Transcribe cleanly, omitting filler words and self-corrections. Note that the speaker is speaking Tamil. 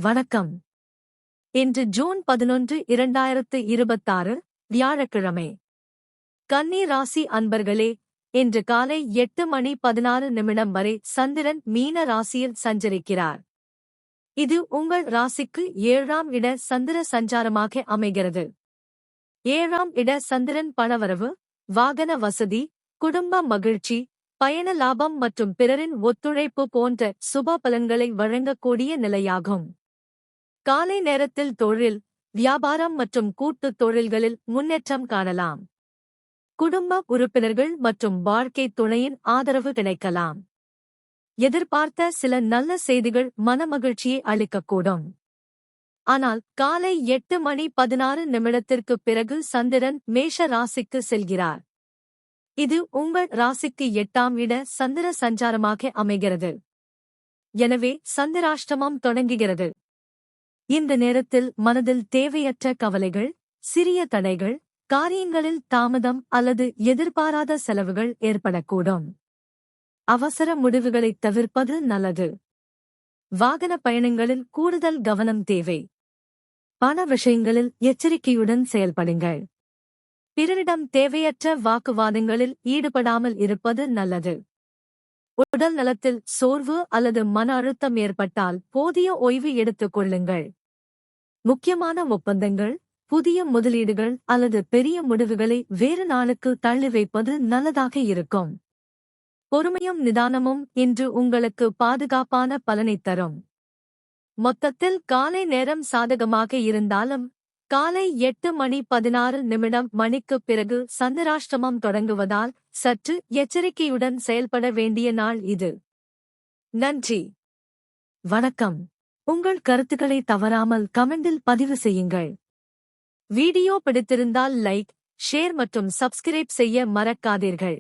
வணக்கம். இன்று ஜூன் 11 2026 வியாழக்கிழமை. கன்னி ராசி அன்பர்களே, இன்று காலை 8:16 வரை சந்திரன் மீன ராசியில் சஞ்சரிக்கிறார். இது உங்கள் ராசிக்கு 7ஆம் இட சந்திர சஞ்சாரமாக அமைகிறது. 7ஆம் இட சந்திரன் பணவரவு, வாகன வசதி, குடும்ப மகிழ்ச்சி, பயண லாபம் மற்றும் பிறரின் ஒத்துழைப்பு போன்ற சுப பலன்களை வழங்கக்கூடிய நிலையாகும். காலை நேரத்தில் தொழில், வியாபாரம் மற்றும் கூட்டுத் தொழில்களில் முன்னேற்றம் காணலாம். குடும்ப உறுப்பினர்கள் மற்றும் வாழ்க்கை துணையின் ஆதரவு கிடைக்கலாம். எதிர்பார்த்த சில நல்ல செய்திகள் மனமகிழ்ச்சியை அளிக்கக்கூடும். ஆனால் காலை 8:16 பிறகு சந்திரன் மேஷ ராசிக்கு செல்கிறார். இது உங்கள் ராசிக்கு 8ஆம் இட சந்திர சஞ்சாரமாக அமைகிறது. எனவே சந்திராஷ்டமம் தொடங்குகிறது. இந்த நேரத்தில் மனதில் தேவையற்ற கவலைகள், சிறிய தடைகள், காரியங்களில் தாமதம் அல்லது எதிர்பாராத செலவுகள் ஏற்படக்கூடும். அவசர முடிவுகளைத் தவிர்ப்பது நல்லது. வாகன பயணங்களில் கூடுதல் கவனம் தேவை. பண விஷயங்களில் எச்சரிக்கையுடன் செயல்படுங்கள். பிறரிடம் தேவையற்ற வாக்குவாதங்களில் ஈடுபடாமல் இருப்பது நல்லது. உடல் நலத்தில் சோர்வு அல்லது மன அழுத்தம் ஏற்பட்டால் போதிய ஓய்வு எடுத்துக் கொள்ளுங்கள். முக்கியமான ஒப்பந்தங்கள், புதிய முதலீடுகள் அல்லது பெரிய முடிவுகளை வேறு நாளுக்கு தள்ளி வைப்பது நல்லதாக இருக்கும். பொறுமையும் நிதானமும் இன்று உங்களுக்கு பாதுகாப்பான பலனைத் தரும். மொத்தத்தில் காலை நேரம் சாதகமாக இருந்தாலும் காலை 8:16 பிறகு சந்திராஷ்டமம் தொடங்குவதால் சற்று எச்சரிக்கையுடன் செயல்பட வேண்டிய நாள் இது. நன்றி. வணக்கம். உங்கள் கருத்துக்களை தவறாமல் கமெண்டில் பதிவு செய்யுங்கள். வீடியோ பிடித்திருந்தால் லைக், ஷேர் மற்றும் சப்ஸ்கிரைப் செய்ய மறக்காதீர்கள்.